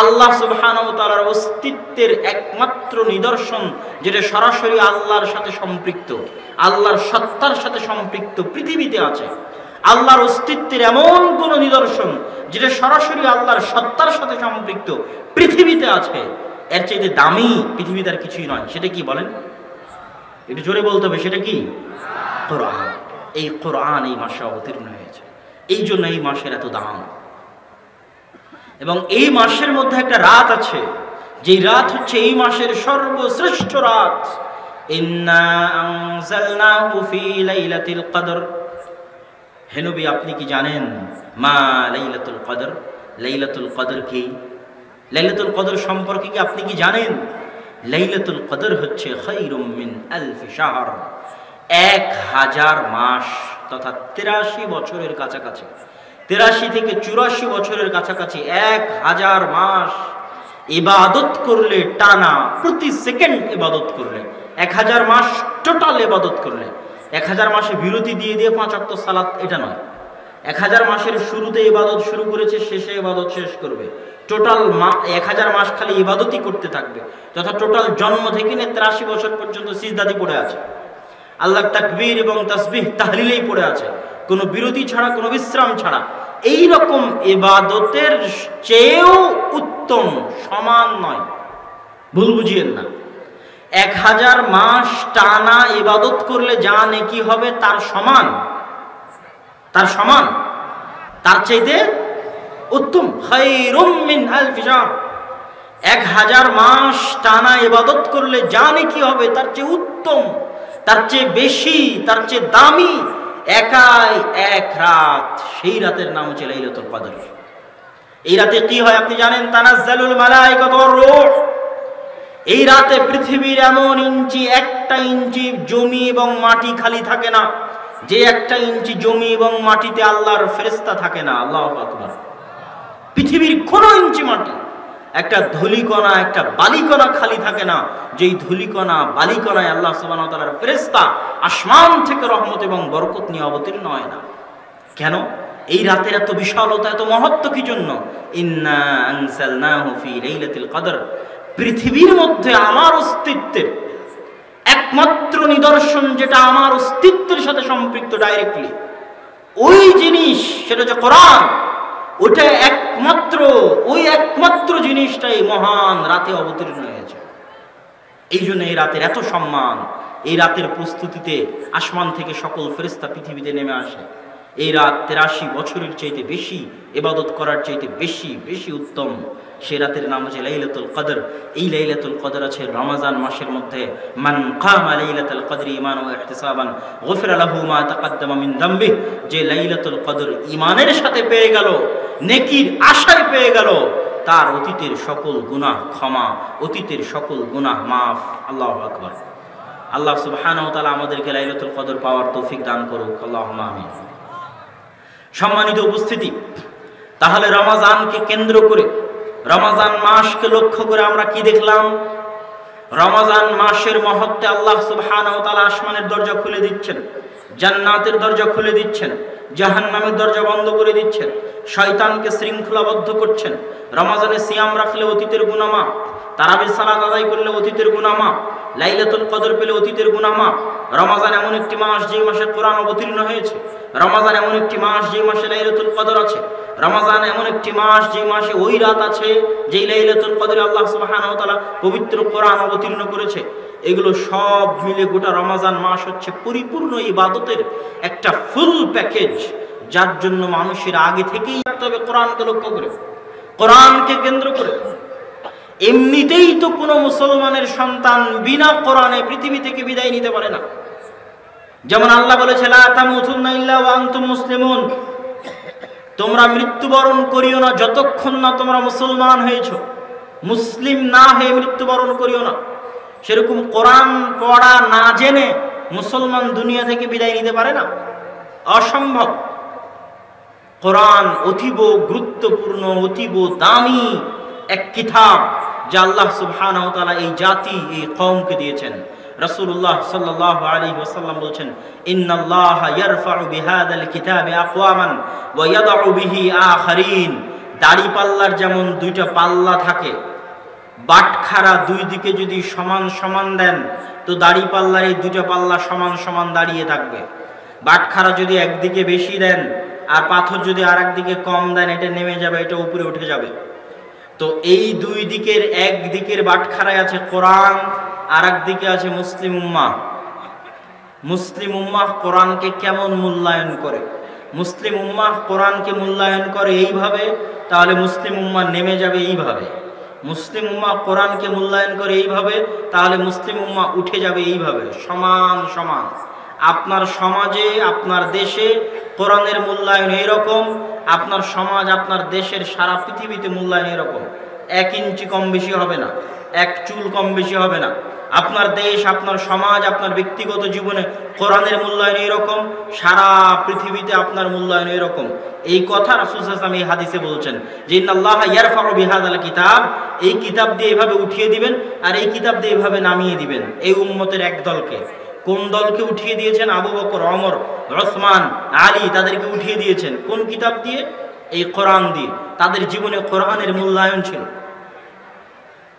আল্লাহ সুবহানাহু ওয়া তাআলার অস্তিত্বের একমাত্র নিদর্শন, যেটা সরাসরি আল্লাহর সাথে সম্পৃক্ত, আল্লাহর সত্তার সাথে সম্পৃক্ত পৃথিবীতে আছে। আল্লাহর অস্তিত্বের এমন কোন নিদর্শন যেটা সরাসরি আল্লাহর সত্তার সাথে সম্পৃক্ত পৃথিবীতে আছে, এর চাইতে দামি পৃথিবীতে আর কিছুই নয়। সেটা কি বলেন? একটু জোরে বলতে হবে, সেটা কি? কোরআন। এই কোরআন এই মাসে অবতীর্ণ হয়েছে, এই জন্য এই মাসের এত দাম। এবং এই মাসের মধ্যে একটা রাত আছে, যেই রাত হচ্ছে এই মাসের সর্বশ্রেষ্ঠ রাত। ইন্না আনজালনাহু ফি লাইলাতুল কদর। হে নবী, আপনি কি জানেন মা লাইলাতুল কদর? লাইলাতুল কদর কি? লাইলাতুল কদর সম্পর্কে কি আপনি কি জানেন? লাইলাতুল কদর হচ্ছে খায়রুম মিন আলফি শাহর, 1000 মাস তথা 83 বছরের কাছাকাছি, 83 থেকে 84 বছরের কাছাকাছি 1000 মাস ইবাদত করলে, টানা প্রতি সেকেন্ড ইবাদত করলে, 1000 মাস টোটাল ইবাদত করলে, 1000 মাসে বিরতি দিয়ে দিয়ে 5 ওয়াক্ত সালাত, এটা নয়। 1000 মাসের শুরুতে ইবাদত শুরু করেছে, শেষে ইবাদত শেষ করবে। টোটাল 1000 মাস খালি ইবাদতই করতে থাকবে, তথা টোটাল জন্ম থেকে 83 বছর পর্যন্ত সিজদাতে পড়ে আছে, আল্লাহর তাকবীর এবং তাসবিহ তাহলিলেই পড়ে আছে, কোনো বিরতি ছাড়া, কোনো বিশ্রাম ছাড়া। এই রকম ইবাদতের চেয়েও উত্তম, সমান নয়, ভুল বুঝিয়েন না। 1000 মাস টানা ইবাদত করলে যা নেকি হবে তার সমান, তার চাইতে উত্তম। খায়রুম মিন আলফি শাহর, 1000 মাস টানা ইবাদত করলে যা নেকি হবে তার চেয়ে উত্তম, তার চেয়ে বেশি, তার চেয়ে দামি একাই এক রাত। সেই রাতের নাম হচ্ছে লাইলাতুল কদর। এই রাতে কি হয় আপনি জানেন? তানাজ্জালুল মালায়েকাতু ওয়ার রূহ। এই রাতে পৃথিবীর এমন একটা ইঞ্চি জমি এবং মাটি খালি থাকে না, যে একটা ইঞ্চি জমি এবং মাটিতে আল্লাহর ফেরেশতা থাকে না। আল্লাহু আকবার। পৃথিবীর কোন ইঞ্চি মাটি, একটা ধূলিকণা, একটা বালিকণা খালি থাকে না, যেই ধূলিকণা বালিকণায় আল্লাহ সুবহানাহু ওয়া তাআলার ফেরেশতা আসমান থেকে রহমত এবং বরকত নিয়ে অবতীর্ণ হয় না। কেন? এই রাতের এত বিশালতা, এত মহত্ব কি জন্য? ইন্না আনজালনাহু ফি লাইলাতুল কদর। পৃথিবীর মধ্যে আমার অস্তিত্বের একমাত্র নিদর্শন, যেটা আমার অস্তিত্বের সাথে সম্পৃক্ত ডাইরেক্টলি, ওই জিনিস, সেটা হচ্ছে কোরআন। ওটা একমাত্র জিনিসটাই মহান রাতে অবতীর্ণ হয়েছে। এই জন্য এই রাতের এত সম্মান। এই রাতের প্রস্তুতিতে আসমান থেকে সকল ফেরেশতা পৃথিবীতে নেমে আসে। এই রাত 83 বছরের চাইতে বেশি ইবাদত করার চাইতে বেশি উত্তম। সে রাতের নাম হচ্ছে লাইলাতুল কদর। এই লাইলাতুল কদর আছে রমজান মাসের মধ্যে। মান কামা লাইলাতুল কদরি ঈমানান ওয়া ইহতিসাবান গুফিরা লাহু মা তাকাদ্দামা মিন যামবিহি। যে লাইলাতুল কদর ঈমানের সাথে পেয়ে গেল, নেকির আশায় পেয়ে গেল, তার অতীতের সকল গুনাহ ক্ষমা, অতীতের সকল গুনাহ মাফ। আল্লাহু আকবার। আল্লাহ সুবহানাহু ওয়া তাআলা আমাদেরকে লাইলাতুল কদর পাওয়ার তৌফিক দান করুক। আল্লাহুম্মা আমিন। সম্মানিত উপস্থিতি, তাহলে রমজানকে কেন্দ্র করে, রমজান মাসকে লক্ষ্য করে আমরা কি দেখলাম? রমজান মাসের মহত্বে আল্লাহ সুবহানাহু ওয়া তাআলা আসমানের দরজা খুলে দিচ্ছেন, জান্নাতের দরজা খুলে দিচ্ছেন, জাহান্নামের দরজা বন্ধ করে দিচ্ছেন, শয়তানকে শৃঙ্খলাবদ্ধ করছেন। রমজানে সিয়াম রাখলে অতীতের গুনাহ মাফ, তারাবির সালাত আদায় করলে অতীতের গুনাহ মাফ, লাইলাতুল কদর পেলে অতীতের গুনাহ মাফ। রমজান এমন একটি মাস যে মাসে কোরআন অবতীর্ণ হয়েছে। রমজান এমন একটি মাস যে মাসে লাইলাতুল কদর আছে। রমজান এমন একটি মাস যে মাসে ওই রাত আছে যেই লাইলাতুল কদরে আল্লাহ সুবহানাহু ওয়া তাআলা পবিত্র কোরআন অবতীর্ণ করেছে। এগুলো সব মিলে গোটা রমজান মাস হচ্ছে পরিপূর্ণ ইবাদতের একটা ফুল প্যাকেজ, যার জন্য মানুষের আগে থেকেই রাখতে হবে কোরআনকে লক্ষ্য করে, কোরআনকে কেন্দ্র করে। এমনিতেই তো কোনো মুসলমানের সন্তান বিনা কোরআনে পৃথিবী থেকে বিদায় নিতে পারে না। যেমন আল্লাহ বলেছে লা তামুতুন্না ইল্লা ওয়া আনতুম মুসলিমুন, তোমরা মৃত্যুবরণ করিও না যতক্ষণ না তোমরা মুসলমান হয়েছ। মুসলিম না হয়ে মৃত্যুবরণ করিও না। সেরকম কোরআন পড়া না জেনে মুসলমান দুনিয়া থেকে বিদায় নিতে পারে না, অসম্ভব। কোরআন অতীব গুরুত্বপূর্ণ, অতীব দামি এক কিতাব যা আল্লাহ সুবহানাহু ওয়া তাআলা এই জাতি, এই কওমকে দিয়েছেন। রাসূলুল্লাহ সাল্লাল্লাহু আলাইহি ওয়াসাল্লাম বলছেন, ইন্নাল্লাহা ইয়ারফাউ বিহাদাল কিতাবি আকওয়ামান ওয়া ইয়াদউ বিহি আখারিন। দাড়ি পাল্লার যেমন দুইটা পাল্লা থাকে, বাটখারা দুই দিকে যদি সমান সমান দেন তো দাড়ি পাল্লার এই দুইটা পাল্লা সমান সমান দাঁড়িয়ে থাকবে। বাটখারা যদি একদিকে বেশি দেন আর পাথর যদি আর একদিকে কম দেন, এটা নেমে যাবে, এটা উপরে উঠে যাবে। তো এই দুই দিকের, এক দিকের বাটখারায় আছে কোরআন, আর একদিকে আছে মুসলিম উম্মাহ। মুসলিম উম্মাহ কোরআনকে কেমন মূল্যায়ন করে? মুসলিম উম্মাহ কোরআনকে মূল্যায়ন করে এইভাবে, তাহলে মুসলিম উম্মাহ নেমে যাবে এইভাবে। মুসলিম উম্মাহ কোরআনকে মূল্যায়ন করে এইভাবে, তাহলে মুসলিম উম্মাহ উঠে যাবে এইভাবে, সমান সমান। আপনার সমাজে, আপনার দেশে কোরআনের মূল্যায়ন এরকম, আপনার সমাজ, আপনার দেশের, সারা পৃথিবীতে মূল্যায়ন এরকম। 1 ইঞ্চি কম বেশি হবে না, 1 চুল কম বেশি হবে না। আপনার দেশ, আপনার সমাজ, আপনার ব্যক্তিগত জীবনে কোরআনের মূল্যায়ন এরকম, সারা পৃথিবীতে আপনার মূল্যায়ন এরকম। এই কথা রাসূল সাল্লাল্লাহু আলাইহি ওয়াসাল্লাম এই হাদিসে বলছেন যে ইন্নাল্লাহা ইয়ারফাউ বিহাদাল কিতাব, এই কিতাব দিয়ে এইভাবে উঠিয়ে দিবেন আর এই কিতাব দিয়ে এইভাবে নামিয়ে দিবেন এই উম্মতের এক দলকে। কোন দলকে উঠিয়ে দিয়েছেন? আবু বকর, ওমর, ওসমান, আলী, তাদেরকে উঠিয়ে দিয়েছেন। কোন কিতাব দিয়ে? এই কোরআন দিয়ে। তাদের জীবনে কোরআনের মূল্যায়ন ছিল।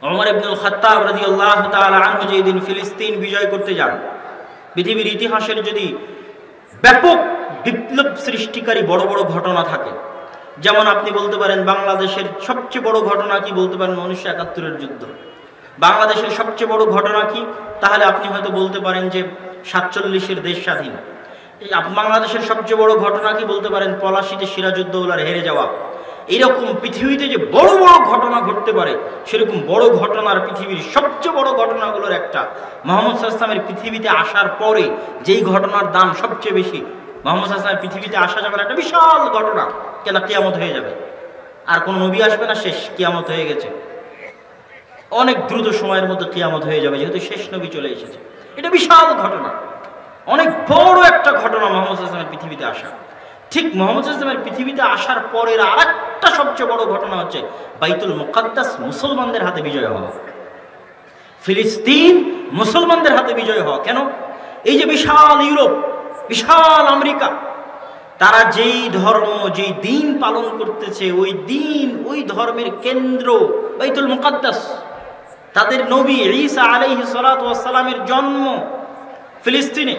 ওমর ইবনুল খাত্তাব রাদিয়াল্লাহু তাআলা আনহু যেদিন ফিলিস্তিন বিজয় করতে যান, পৃথিবীর ইতিহাসের যদি ব্যাপক বিপ্লব সৃষ্টিকারী বড় বড় ঘটনা থাকে, যেমন আপনি বলতে পারেন বাংলাদেশের সবচেয়ে বড় ঘটনা কি? বলতে পারেন 1971-এর যুদ্ধ। বাংলাদেশের সবচেয়ে বড় ঘটনা কি? তাহলে আপনি হয়তো বলতে পারেন যে 47-এর দেশ স্বাধীন। বাংলাদেশের সবচেয়ে বড় ঘটনা কি? বলতে পারেন পলাশীতে সিরাজউদ্দৌলার হেরে যাওয়া। এরকম পৃথিবীতে যে বড় বড় ঘটনা ঘটতে পারে, সেরকম বড় ঘটনার পৃথিবীর সবচেয়ে বড় ঘটনাগুলোর একটা, মুহাম্মদ সাল্লাল্লাহু আলাইহি ওয়াসাল্লামের পৃথিবীতে আসার পরে যেই ঘটনার দাম সবচেয়ে বেশি, মুহাম্মদ সাল্লাল্লাহু আলাইহি ওয়াসাল্লামের পৃথিবীতে আসা যাবে একটা বিশাল ঘটনা। কেন? কিয়ামত হয়ে যাবে, আর কোন নবী আসবে না, শেষ, কিয়ামত হয়ে গেছে। অনেক দ্রুত সময়ের মধ্যে কিয়ামত হয়ে যাবে, যেহেতু শেষ নবী চলে এসেছে। এটা বিশাল ঘটনা, অনেক বড় একটা ঘটনা মুহাম্মদ সাল্লাল্লাহু আলাইহি ওয়াসাল্লামের পৃথিবীতে আসা। ঠিক মুহাম্মদ সাল্লাল্লাহু আলাইহি ওয়াসাল্লামের পৃথিবীতে আসার পরের আরেকটা সবচেয়ে বড় ঘটনা হচ্ছে বাইতুল মুকাদ্দাস মুসলমানদের হাতে বিজয় হওয়া। ফিলিস্তিন মুসলমানদের হাতে বিজয় হওয়া। কেন? এই যে বিশাল ইউরোপ, বিশাল আমেরিকা, তারা যেই ধর্ম, যেই দিন পালন করতেছে, ওই দিন, ওই ধর্মের কেন্দ্র বাইতুল মুকাদ্দাস। তাদের নবী ঈসা আলাইহিস সালাতু ওয়াস সালামের জন্ম ফিলিস্তিনে।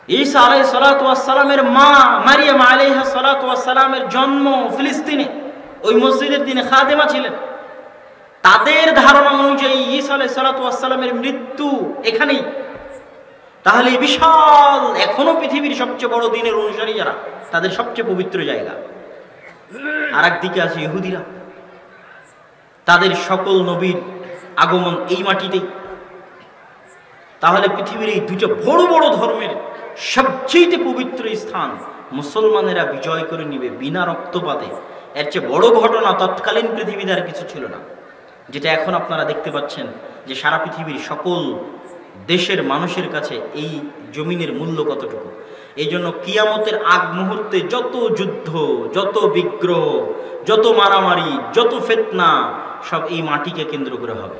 ঈসা আলাইহিস সালাতু ওয়াস সালামের মা মারিয়াম আলাইহিস সালাতু ওয়াস সালামের জন্ম ফিলিস্তিনে। ওই মসজিদের তিনি খাদেমা ছিলেন। তাদের ধারণা অনুযায়ী ঈসা আলাইহিস সালাতু ওয়াস সালামের মৃত্যু এখানেই। তাহলে বিশাল, এখনো পৃথিবীর সবচেয়ে বড় দিনের অনুসারী যারা, তাদের সবচেয়ে পবিত্র জায়গা। আর একদিকে আছে ইহুদিরা, তাদের সকল নবীর আগমন এই মাটিতেই। তাহলে পৃথিবীর এই দুটো বড় বড় ধর্মের সবচেয়ে পবিত্র স্থান মুসলমানেরা বিজয় করে নিবে বিনা রক্তপাতে। এর চেয়ে বড় ঘটনা তৎকালীন পৃথিবীতে আর কিছু ছিল না, যেটা এখন আপনারা দেখতে পাচ্ছেন যে সারা পৃথিবীর সকল দেশের মানুষের কাছে এই জমিনের মূল্য কতটুকু। এই জন্য কিয়ামতের আগ মুহূর্তে যত যুদ্ধ, যত বিগ্রহ, যত মারামারি, যত ফিতনা, সব এই মাটিকে কেন্দ্র করে হবে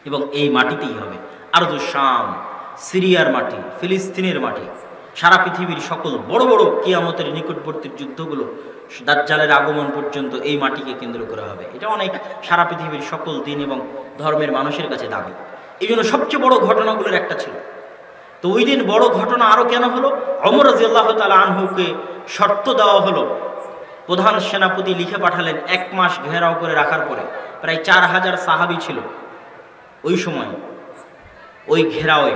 এবং এই মাটিতেই হবে। আরদুশ শাম, সিরিয়ার মাটি, ফিলিস্তিনের মাটি, সারা পৃথিবীর সকল বড় বড় কিয়ামতের নিকটবর্তী যুদ্ধগুলো দাজ্জালের আগমন পর্যন্ত এই মাটিকে কেন্দ্র করে হবে। এটা অনেক সারা পৃথিবীর সকল দিন এবং ধর্মের মানুষের কাছে দাবি। এই জন্য সবচেয়ে বড় ঘটনাগুলোর একটা ছিল। তো ওই দিন বড় ঘটনা আরো কেন হলো? ওমর রাদিয়াল্লাহু তাআলা আনহুকে শর্ত দেওয়া হলো। প্রধান সেনাপতি লিখে পাঠালেন 1 মাস ঘেরাও করে রাখার পরে, প্রায় 4000 সাহাবী ছিল ওই সময় ওই ঘেরাওয়ে।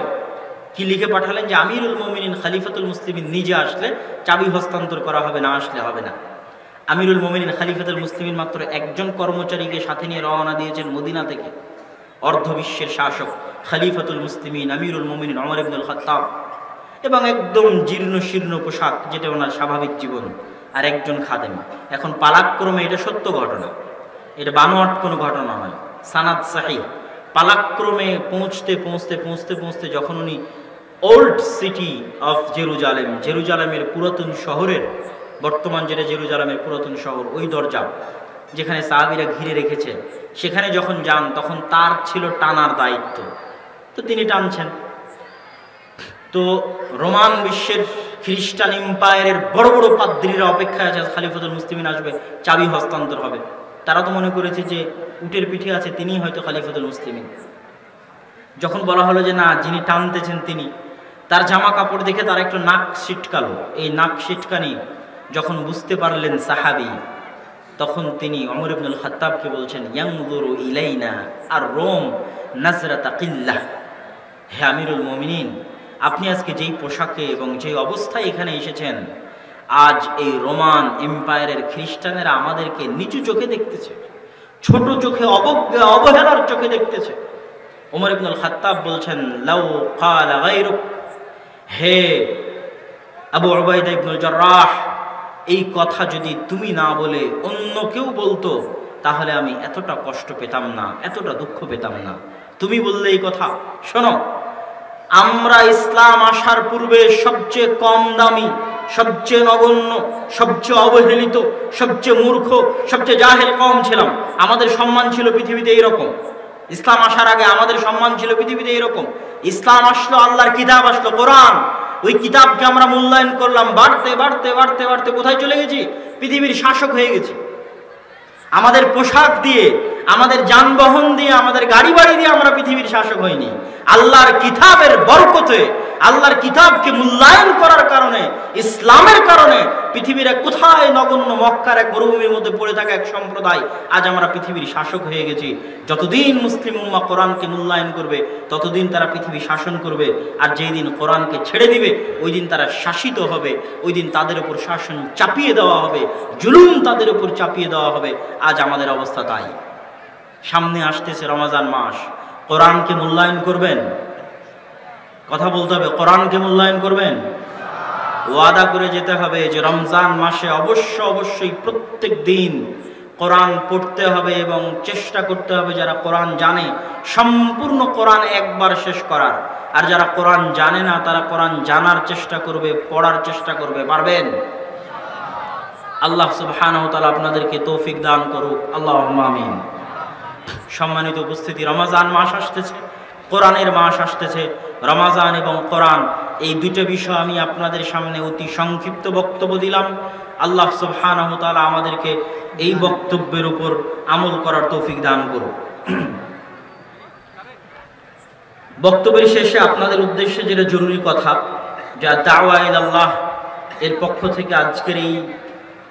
কি লিখে পাঠালেন? যে আমিরুল মুমিনিন খলিফাতুল মুসলিমিন নিজে আসলে চাবি হস্তান্তর করা হবে, না আসলে হবে না। আমিরুল মুমিনিন খলিফাতুল মুসলিমিন মাত্র একজন কর্মচারীকে সাথে নিয়ে রওনা দিয়েছেন মদিনা থেকে। অর্ধবিশ্বের শাসক খলিফাতুল মুসলিমিন আমিরুল মুমিনিন ওমর ইবনুল খাত্তাব, এবং একদম জীর্ণ শীর্ণ পোশাক, যেটা ওনার স্বাভাবিক জীবন। আর একজন খাদেম। এখন পালাক্রমে, এটা সত্য ঘটনা, এটা বানোয়াট কোনো ঘটনা নয়, সানাদ সাহিহ। পালাক্রমে পৌঁছতে পৌঁছতে পৌঁছতে পৌঁছতে যখন উনি ওল্ড সিটি অফ জেরুজালেম, জেরুজালেমের পুরাতন শহরের, বর্তমান যেটা জেরুজালেমের পুরাতন শহর, ওই দরজা যেখানে সাহাবীরা ঘিরে রেখেছে, সেখানে যখন যান তখন তার ছিল টানার দায়িত্ব। তো তিনি টানছেন। তো রোমান বিশ্বের খ্রিস্টান এম্পায়ারের বড় বড় পাদ্রীরা অপেক্ষায় আছে, খলিফাতুল মুসলিমিন আসবে, চাবি হস্তান্তর হবে। তারা তো মনে করেছে যে উটের পিঠে আছে তিনিই হয়তো খলিফাতুল মুসলিমিন। যখন বলা হলো যে না, যিনি টানতেছেন তিনি, তার জামা কাপড় দেখে তার একটু নাক ছিটকালো। এই নাক ছিটকানি যখন বুঝতে পারলেন সাহাবী, তখন তিনি ওমর ইবনুল খাত্তাবকে বলছেন, ইয়ানজুরু ইলাইনা আর রোম নাজরাতা কিল্লাহ। হে আমিরুল মুমিনিন, আপনি আজকে যেই পোশাকে এবং যেই অবস্থায় এখানে এসেছেন, আজ এই রোমান এম্পায়ারের খ্রিস্টানেরা আমাদেরকে নিচু চোখে দেখতেছে, ছোট চোখে, অবজ্ঞা অবহেলার চোখে দেখতেছে। ওমর ইবনুল খাত্তাব বলছেন, লাউ ক্বালা গায়রুক, হে আবু উবাইদা ইবনুল জাররাহ, এই কথা যদি তুমি না বলে অন্য কেউ বলতো তাহলে আমি এতটা কষ্ট পেতাম না, এতটা দুঃখ পেতাম না। তুমি বললে এই কথা। শোনো, আমরা ইসলাম আসার পূর্বে সবচেয়ে কম দামি, সবচেয়ে নগণ্য, সবচেয়ে অবহেলিত, সবচেয়ে মূর্খ, সবচেয়ে জাহেল কম ছিলাম। আমাদের সম্মান ছিল পৃথিবীতে এইরকম। ইসলাম আসার আগে আমাদের সম্মান ছিল পৃথিবীতে এইরকম। ইসলাম আসলো, আল্লাহর কিতাব আসলো, কোরআন। ওই কিতাবকে আমরা মূল্যায়ন করলাম, বাড়তে বাড়তে বাড়তে বাড়তে কোথায় চলে গেছি? পৃথিবীর শাসক হয়ে গেছি। আমাদের পোশাক দিয়ে, আমাদের যানবাহন দিয়ে, আমাদের গাড়ি বাড়ি দিয়ে আমরা পৃথিবীর শাসক হইনি। আল্লাহর কিতাবের বরকতে, আল্লাহর কিতাবকে মূল্যায়ন করার কারণে, ইসলামের কারণে পৃথিবীর কোথায় নগণ্য মক্কার এক মরুভূমির মধ্যে পড়ে থাকা এক সম্প্রদায়, আজ আমরা পৃথিবীর শাসক হয়ে গেছি। যতদিন মুসলিম উম্মাহ কোরআনকে মূল্যায়ন করবে ততদিন তারা পৃথিবী শাসন করবে, আর যেই দিন কোরআনকে ছেড়ে দিবে ওই দিন তারা শাসিত হবে, ওই দিন তাদের উপর শাসন চাপিয়ে দেওয়া হবে, জুলুম তাদের উপর চাপিয়ে দেওয়া হবে। আজ আমাদের অবস্থা তাই। সামনে আসতেছে রমজান মাস, কোরআনকে মূল্যায়ন করবেন? কথা বলতে হবে, কোরআনকে মূল্যায়ন করবেন? ওয়াদা করে যেতে হবে যে রমজান মাসে অবশ্যই প্রত্যেক দিন কোরআন পড়তে হবে এবং চেষ্টা করতে হবে যারা কোরআন জানে সম্পূর্ণ কোরআন একবার শেষ করার, আর যারা কোরআন জানে না তারা কোরআন জানার চেষ্টা করবে, পড়ার চেষ্টা করবে। পারবেন? আল্লাহ সুবহানাহু ওয়া তাআলা আপনাদেরকে তৌফিক দান করুক, আল্লাহুম্মা আমিন। সম্মানিত উপস্থিতি, রমজান মাস আসতেছে, কোরআনের মাস আসতেছে। রমজান এবং কোরআন, এই দুটো বিষয় আমি আপনাদের সামনে অতি সংক্ষিপ্ত বক্তব্য দিলাম। আল্লাহ সুবহানাহু ওয়া তাআলা আমাদেরকে এই বক্তব্যের উপর আমল করার তৌফিক দান করুন। বক্তব্যের শেষে আপনাদের উদ্দেশ্যে যেটা জরুরি কথা, যা দাওয়া ইলাল্লাহ এর পক্ষ থেকে আজকের এই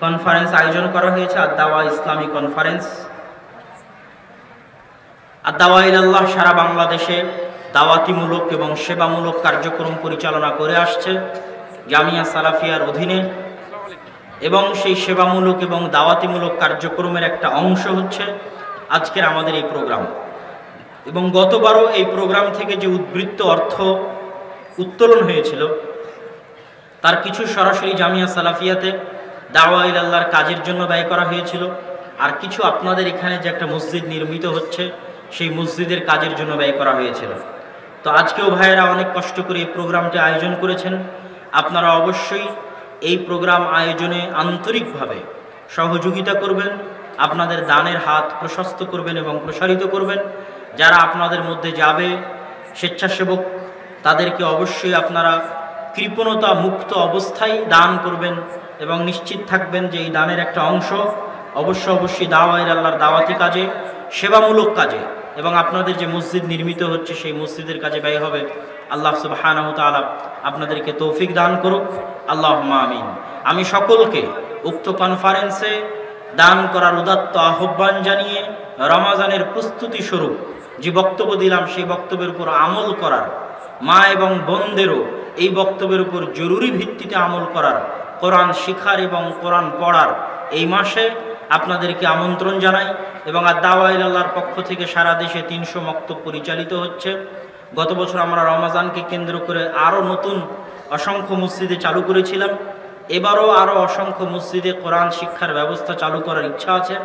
কনফারেন্স আয়োজন করা হয়েছে, আদ-দাওয়া ইসলামী কনফারেন্স। আদ-দাওয়া ইলাল্লাহ সারা বাংলাদেশে দাওয়াতিমূলক এবং সেবামূলক কার্যক্রম পরিচালনা করে আসছে জামিয়া সালাফিয়ার অধীনে, এবং সেই সেবামূলক এবং দাওয়াতিমূলক কার্যক্রমের একটা অংশ হচ্ছে আজকের আমাদের এই প্রোগ্রাম। এবং গতবারও এই প্রোগ্রাম থেকে যে উদ্বৃত্ত অর্থ উত্তোলন হয়েছিল তার কিছু সরাসরি জামিয়া সালাফিয়াতে দাওয়া ইলাল্লাহর কাজের জন্য ব্যয় করা হয়েছিল, আর কিছু আপনাদের এখানে যে একটা মসজিদ নির্মিত হচ্ছে সেই মসজিদের কাজের জন্য ব্যয় করা হয়েছিল। তো আজকেও ভাইয়েরা অনেক কষ্ট করে এই প্রোগ্রামটি আয়োজন করেছেন। আপনারা অবশ্যই এই প্রোগ্রাম আয়োজনে আন্তরিকভাবে সহযোগিতা করবেন, আপনাদের দানের হাত প্রশস্ত করবেন এবং প্রসারিত করবেন। যারা আপনাদের মধ্যে যাবে স্বেচ্ছাসেবক, তাদেরকে অবশ্যই আপনারা কৃপণতা মুক্ত অবস্থায় দান করবেন এবং নিশ্চিত থাকবেন যে এই দানের একটা অংশ অবশ্যই দাওয়া ইলাল্লাহর দাওয়াতি কাজে, সেবামূলক কাজে এবং আপনাদের যে মসজিদ নির্মিত হচ্ছে সেই মসজিদের কাজে ব্যয় হবে। আল্লাহ সুবহানাহু ওয়া তাআলা আপনাদেরকে তৌফিক দান করুক, আল্লাহুম্মা আমিন। আমি সকলকে উক্ত কনফারেন্সে দান করার উদাত্ত আহ্বান জানিয়ে রমজানের প্রস্তুতি স্বরূপ যে বক্তব্য দিলাম সেই বক্তব্যের উপর আমল করার, মা এবং বোনদেরও এই বক্তব্যের উপর জরুরি ভিত্তিতে আমল করার, কোরআন শিখার এবং কোরআন পড়ার এই মাসে আপনাদেরকে আমন্ত্রণ জানাই। এবং আদ-দাওয়া ইলাল্লাহর পক্ষ থেকে সারা দেশে 300 মক্তব পরিচালিত হচ্ছে। গত বছর আমরা রমজানকে কেন্দ্র করে আরও নতুন অসংখ্য মসজিদে চালু করেছিলাম। এবারও আরও অসংখ্য মসজিদে কোরআন শিক্ষার ব্যবস্থা চালু করার ইচ্ছা আছে।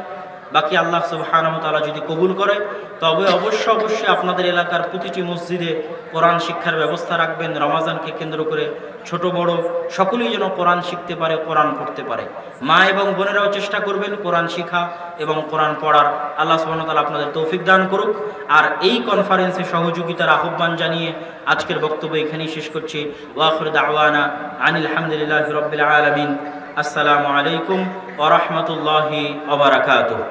বাকি আল্লাহ সুবহানাহু ওয়া তাআলা যদি কবুল করে তবে অবশ্যই আপনাদের এলাকার প্রতিটি মসজিদে কোরআন শিক্ষার ব্যবস্থা রাখবেন। রমাজানকে কেন্দ্র করে ছোট বড় সকলেই যেন কোরআন শিখতে পারে, কোরআন পড়তে পারে। মা এবং বোনেরাও চেষ্টা করবেন কোরআন শিখা এবং কোরআন পড়ার। আল্লাহ সুবহানাহু ওয়া তাআলা আপনাদের তৌফিক দান করুক। আর এই কনফারেন্সে সহযোগিতার আহ্বান জানিয়ে আজকের বক্তব্য এখানেই শেষ করছি। ওয়া আখিরু দাওয়ানা আনিল হামদুলিল্লাহি রাব্বিল আলামিন। আসসালামু আলাইকুম ওয়া রাহমাতুল্লাহি ওয়া বারাকাতুহু।